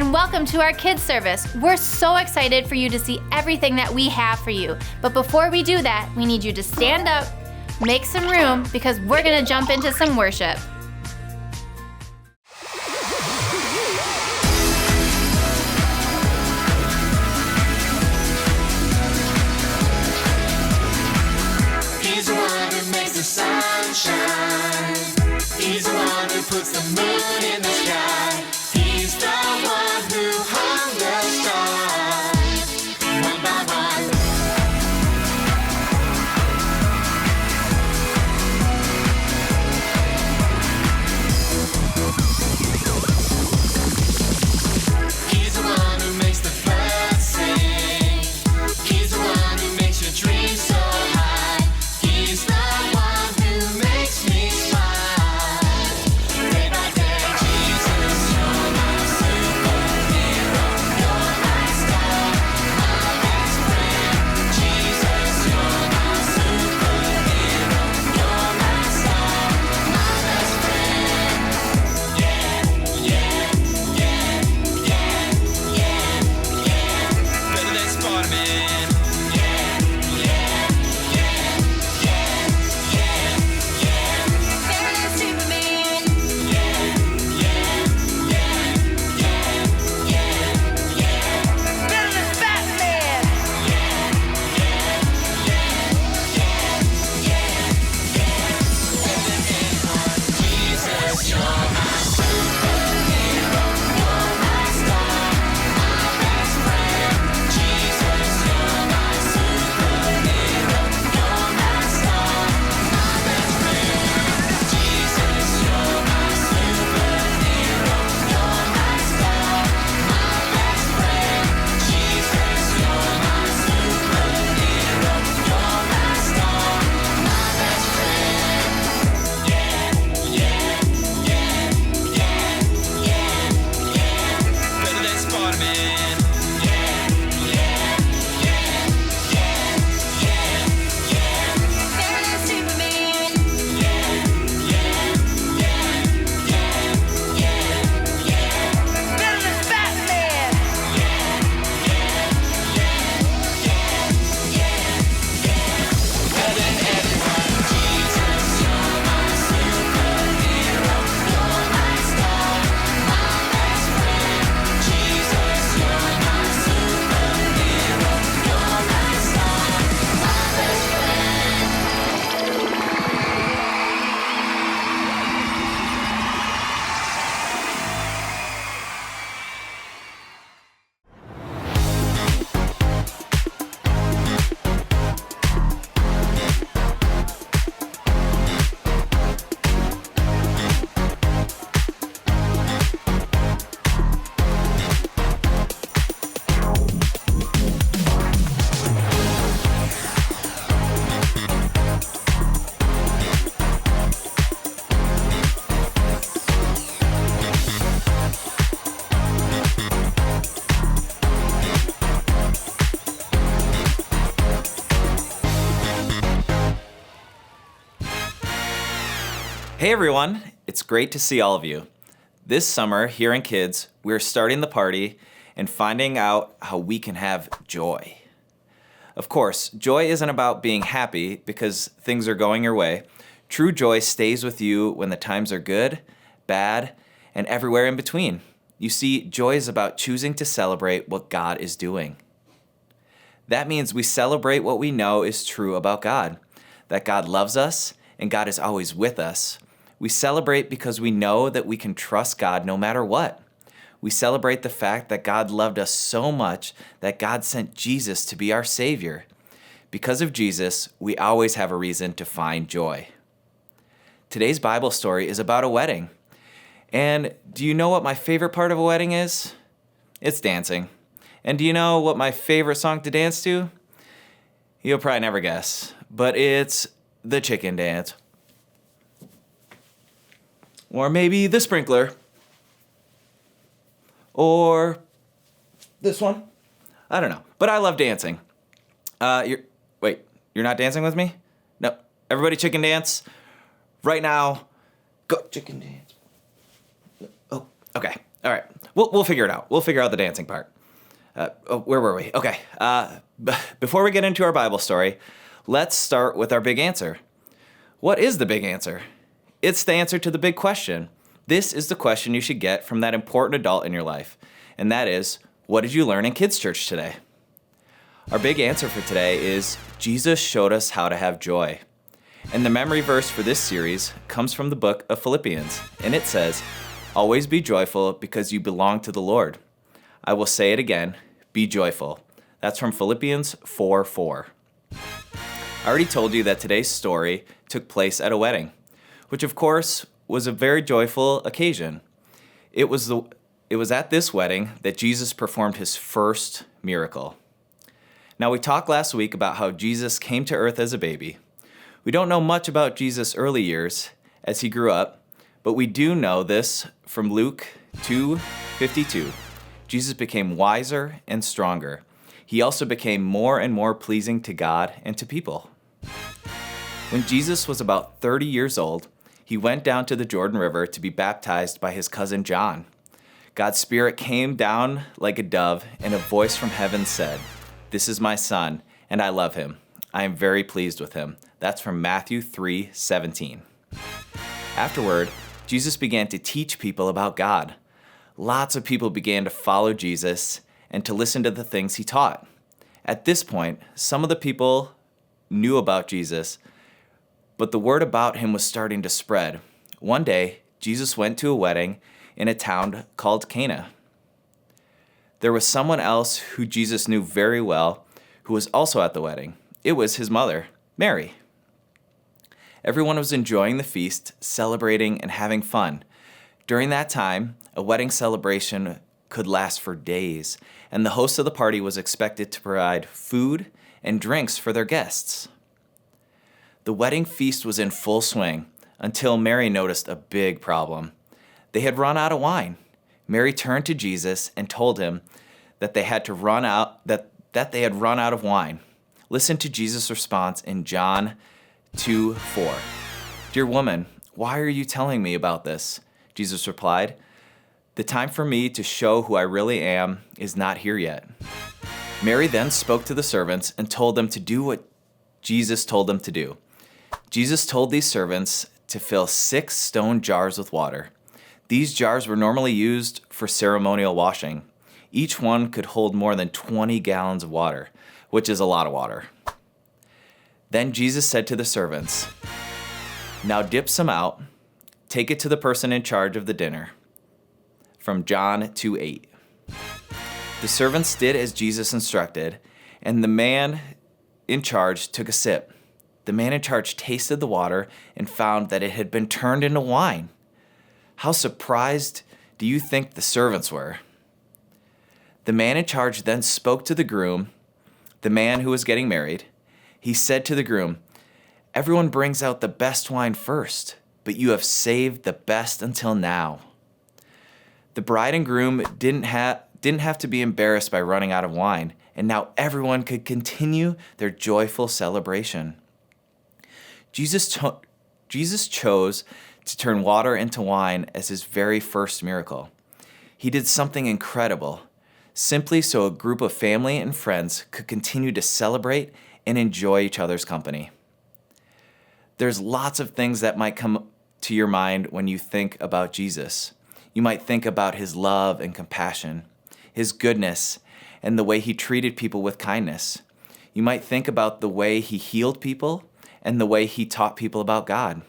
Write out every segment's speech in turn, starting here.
and welcome to our kids service. We're so excited for you to see everything that we have for you. But before we do that, we need you to stand up, make some room, because we're going to jump into some worship. He's the one who makes the sun shine. He's the one who puts the moon in the sky. He's the one who hung the stars one by one. He's the one who makes the birds sing. He's the one who makes your dreams so high. He's the one who makes me smile. Day by day, Jesus, you're my superhero. You're my star, my best friend. Jesus, you're my superhero. You're my star, my best friend. Yeah, yeah, yeah, yeah, yeah, yeah. Better than Spider-Man. Yeah, yeah, yeah, yeah, yeah, yeah. Better than Superman. Yeah, yeah, yeah, yeah, yeah, yeah. Better than Batman. Yeah, yeah, yeah, yeah, yeah, yeah. Better than anyone. Jesus, you're my superhero. You're my star, my best friend. Jesus, you're my superhero. You're my star, my best friend. Jesus, you're my superhero. You're my star, my best friend. Jesus, you're my superhero. You're my star, my best friend. Yeah, yeah, yeah, yeah, yeah, yeah. Better than Spider-Man. Yeah, yeah, yeah, yeah, yeah, yeah. Better than Superman. Yeah, yeah, yeah, yeah, yeah, yeah. Better than Batman. Yeah, yeah, yeah, yeah, yeah, yeah. Better than everyone. Jesus, you're my superhero. You're my star, my best friend. Jesus, you're my superhero. You're my star, my best friend. Hey everyone, it's great to see all of you. This summer here in Kids, we're starting the party and finding out how we can have joy. Of course, joy isn't about being happy because things are going your way. True joy stays with you when the times are good, bad, and everywhere in between. You see, joy is about choosing to celebrate what God is doing. That means we celebrate what we know is true about God, that God loves us and God is always with us. We celebrate because we know that we can trust God no matter what. We celebrate the fact that God loved us so much that God sent Jesus to be our Savior. Because of Jesus, we always have a reason to find joy. Today's Bible story is about a wedding. And do you know what my favorite part of a wedding is? It's dancing. And do you know what my favorite song to dance to? You'll probably never guess, but it's the chicken dance. Or maybe the sprinkler. Or this one. I don't know, but I love dancing. You're not dancing with me? No, everybody chicken dance. Right now, go chicken dance. Oh, okay, all right. We'll figure it out. We'll figure out the dancing part. Where were we? Okay. Before we get into our Bible story, let's start with our big answer. What is the big answer? It's the answer to the big question. This is the question you should get from that important adult in your life, and that is, what did you learn in kids' church today? Our big answer for today is, Jesus showed us how to have joy. And the memory verse for this series comes from the book of Philippians, and it says, always be joyful because you belong to the Lord. I will say it again, be joyful. That's from Philippians 4:4. I already told you that today's story took place at a wedding, which of course was a very joyful occasion. It was at this wedding that Jesus performed his first miracle. Now, we talked last week about how Jesus came to earth as a baby. We don't know much about Jesus' early years as he grew up, but we do know this from Luke 2:52. Jesus became wiser and stronger. He also became more and more pleasing to God and to people. When Jesus was about 30 years old, he went down to the Jordan River to be baptized by his cousin John. God's Spirit came down like a dove, and a voice from heaven said, "This is my son, and I love him. I am very pleased with him." That's from Matthew 3:17. Afterward, Jesus began to teach people about God. Lots of people began to follow Jesus and to listen to the things he taught. At this point, some of the people knew about Jesus, but the word about him was starting to spread. One day, Jesus went to a wedding in a town called Cana. There was someone else who Jesus knew very well who was also at the wedding. It was his mother, Mary. Everyone was enjoying the feast, celebrating, and having fun. During that time, a wedding celebration could last for days, and the host of the party was expected to provide food and drinks for their guests. The wedding feast was in full swing until Mary noticed a big problem. They had run out of wine. Mary turned to Jesus and told him that they had run out of wine. Listen to Jesus' response in John 2:4. "Dear woman, why are you telling me about this?" Jesus replied, "The time for me to show who I really am is not here yet." Mary then spoke to the servants and told them to do what Jesus told them to do. Jesus told these servants to fill 6 stone jars with water. These jars were normally used for ceremonial washing. Each one could hold more than 20 gallons of water, which is a lot of water. Then Jesus said to the servants, "Now dip some out, take it to the person in charge of the dinner." From John 2:8. The servants did as Jesus instructed, and the man in charge took a sip. The man in charge tasted the water and found that it had been turned into wine. How surprised do you think the servants were? The man in charge then spoke to the groom, the man who was getting married. He said to the groom, "Everyone brings out the best wine first, but you have saved the best until now." The bride and groom didn't have to be embarrassed by running out of wine, and now everyone could continue their joyful celebration. Jesus chose to turn water into wine as his very first miracle. He did something incredible, simply so a group of family and friends could continue to celebrate and enjoy each other's company. There's lots of things that might come to your mind when you think about Jesus. You might think about his love and compassion, his goodness, and the way he treated people with kindness. You might think about the way he healed people and the way he taught people about God.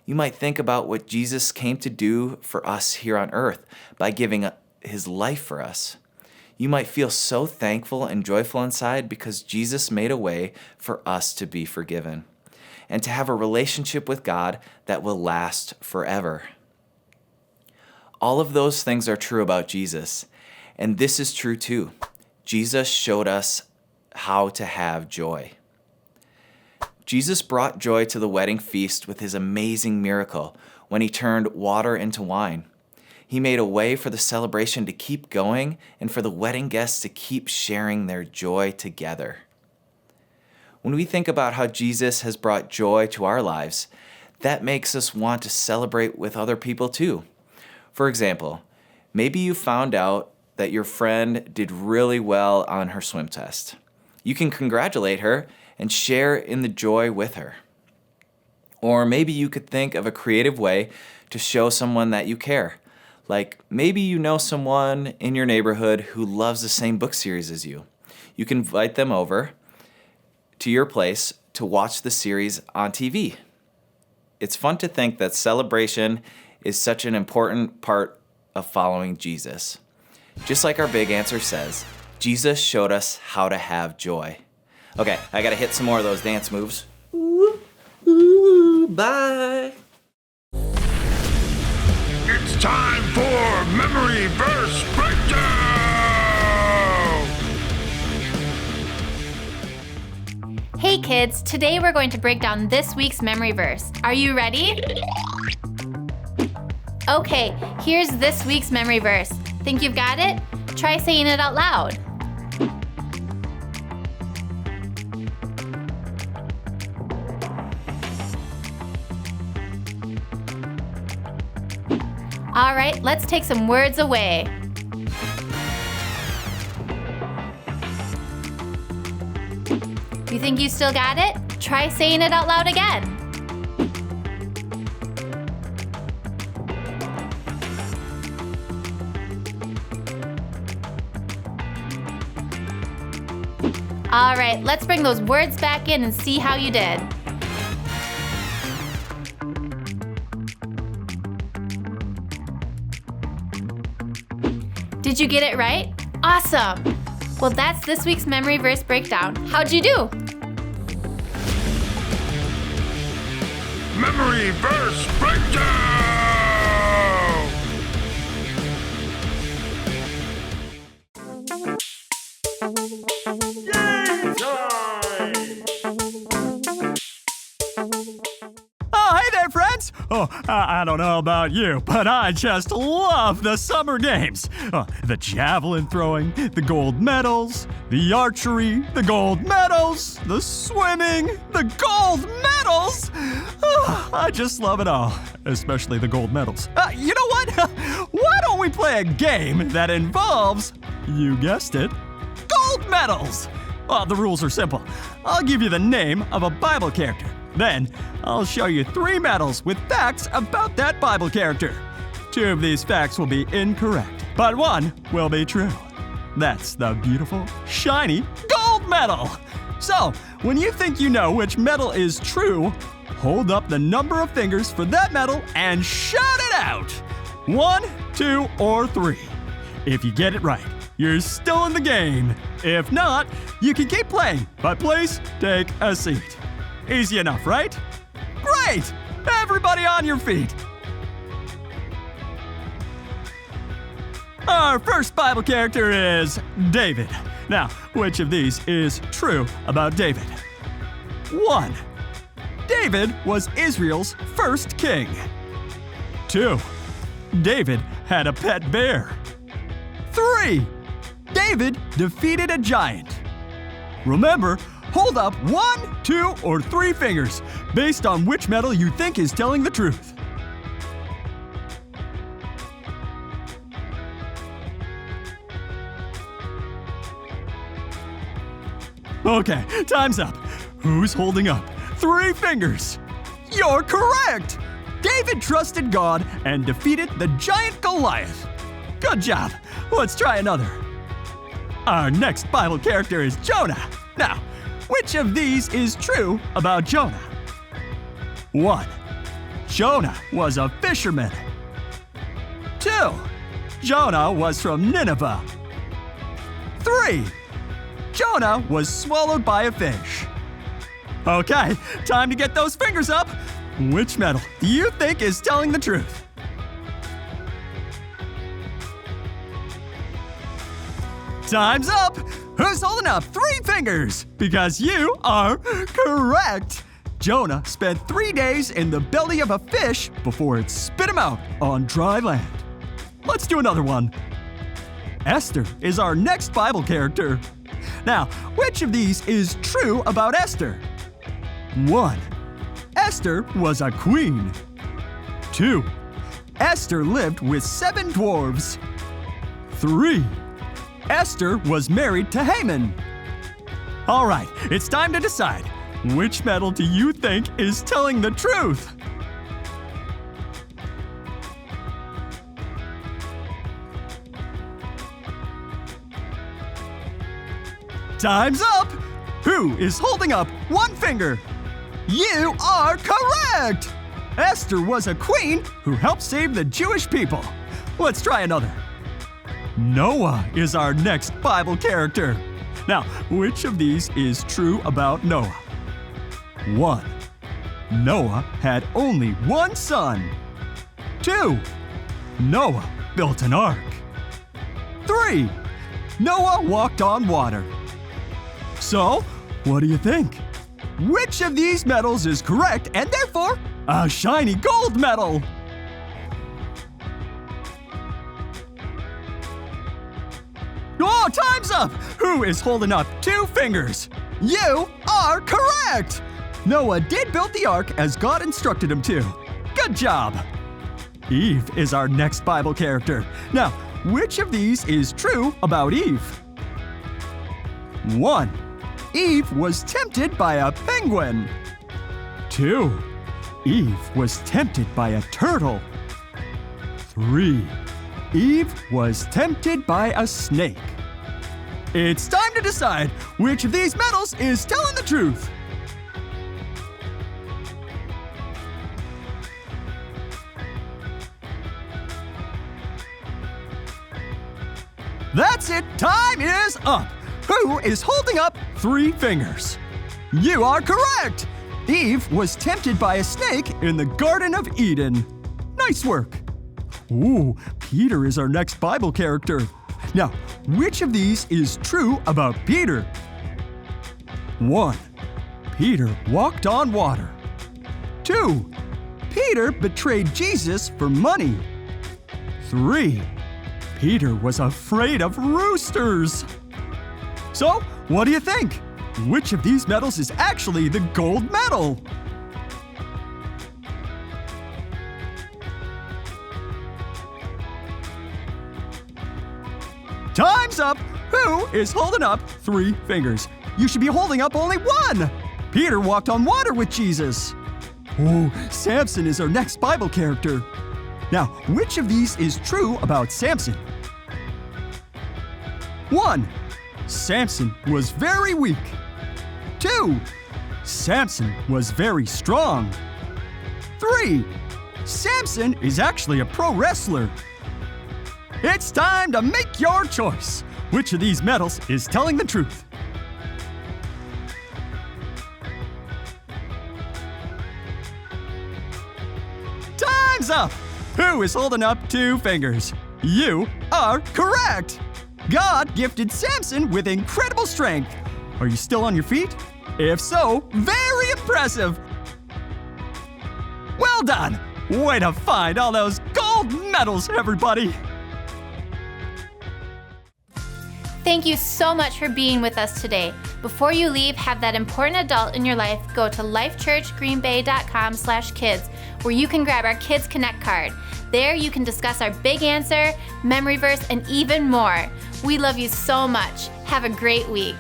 You might think about what Jesus came to do for us here on earth by giving his life for us. You might feel so thankful and joyful inside because Jesus made a way for us to be forgiven and to have a relationship with God that will last forever. All of those things are true about Jesus, and this is true too. Jesus showed us how to have joy. Jesus brought joy to the wedding feast with his amazing miracle when he turned water into wine. He made a way for the celebration to keep going and for the wedding guests to keep sharing their joy together. When we think about how Jesus has brought joy to our lives, that makes us want to celebrate with other people too. For example, Maybe you found out that your friend did really well on her swim test. You can congratulate her and share in the joy with her. Or maybe you could think of a creative way to show someone that you care. Like maybe you know someone in your neighborhood who loves the same book series as you. You can invite them over to your place to watch the series on TV. It's fun to think that celebration is such an important part of following Jesus. Just like our big answer says, Jesus showed us how to have joy. Okay, I gotta hit some more of those dance moves. Ooh, ooh, bye. It's time for Memory Verse Breakdown! Hey kids, today we're going to break down this week's memory verse. Are you ready? Okay, here's this week's memory verse. Think you've got it? Try saying it out loud. All right, let's take some words away. You think you still got it? Try saying it out loud again. All right, let's bring those words back in and see how you did. Did you get it right? Awesome! Well, that's this week's memory verse breakdown. How'd you do? Memory Verse Breakdown! Oh, hey there, friends! I don't know about you, but I just love the summer games. The javelin throwing, the gold medals, the archery, the gold medals, the swimming, the gold medals! I just love it all, especially the gold medals. You know what? Why don't we play a game that involves, you guessed it, gold medals? The rules are simple. I'll give you the name of a Bible character. Then, I'll show you 3 medals with facts about that Bible character. 2 of these facts will be incorrect, but 1 will be true. That's the beautiful, shiny gold medal. So, when you think you know which medal is true, hold up the number of fingers for that medal and shout it out. 1, 2, or 3. If you get it right, you're still in the game. If not, you can keep playing, but please take a seat. Easy enough, right? Great! Everybody on your feet. Our first Bible character is David. Now, which of these is true about David? 1. David was Israel's first king. 2. David had a pet bear. 3. David defeated a giant. Remember, hold up 1, 2, or 3 fingers based on which medal you think is telling the truth. Okay, time's up. Who's holding up 3 fingers? You're correct! David trusted God and defeated the giant Goliath. Good job. Let's try another. Our next Bible character is Jonah. Now, which of these is true about Jonah? 1. Jonah was a fisherman. 2. Jonah was from Nineveh. 3. Jonah was swallowed by a fish. Okay, time to get those fingers up. Which medal do you think is telling the truth? Time's up! Who's holding up 3 fingers? Because you are correct! Jonah spent 3 days in the belly of a fish before it spit him out on dry land. Let's do another one. Esther is our next Bible character. Now, which of these is true about Esther? 1. Esther was a queen. 2. Esther lived with 7 dwarves. 3. Esther was married to Haman. All right, it's time to decide. Which medal do you think is telling the truth? Time's up! Who is holding up one finger? You are correct! Esther was a queen who helped save the Jewish people. Let's try another. Noah is our next Bible character. Now, which of these is true about Noah? 1. Noah had only one son. 2. Noah built an ark. 3. Noah walked on water. So, what do you think? Which of these medals is correct and therefore a shiny gold medal? Oh, time's up! Who is holding up 2 fingers? You are correct! Noah did build the ark as God instructed him to. Good job! Eve is our next Bible character. Now, which of these is true about Eve? 1. Eve was tempted by a penguin. 2. Eve was tempted by a turtle. 3. Eve was tempted by a snake. It's time to decide which of these medals is telling the truth. That's it! Time is up! Who is holding up 3 fingers? You are correct! Eve was tempted by a snake in the Garden of Eden. Nice work! Ooh, Peter is our next Bible character. Now, which of these is true about Peter? 1. Peter walked on water. 2. Peter betrayed Jesus for money. 3. Peter was afraid of roosters. So, what do you think? Which of these medals is actually the gold medal? Time's up! Who is holding up 3 fingers? You should be holding up only 1! Peter walked on water with Jesus. Oh, Samson is our next Bible character. Now, which of these is true about Samson? 1. Samson was very weak. 2. Samson was very strong. 3. Samson is actually a pro wrestler. It's time to make your choice. Which of these medals is telling the truth? Time's up! Who is holding up 2 fingers? You are correct! God gifted Samson with incredible strength. Are you still on your feet? If so, very impressive! Well done! Way to find all those gold medals, everybody! Thank you so much for being with us today. Before you leave, have that important adult in your life go to lifechurchgreenbay.com/kids, where you can grab our Kids Connect card. There you can discuss our big answer, memory verse, and even more. We love you so much. Have a great week.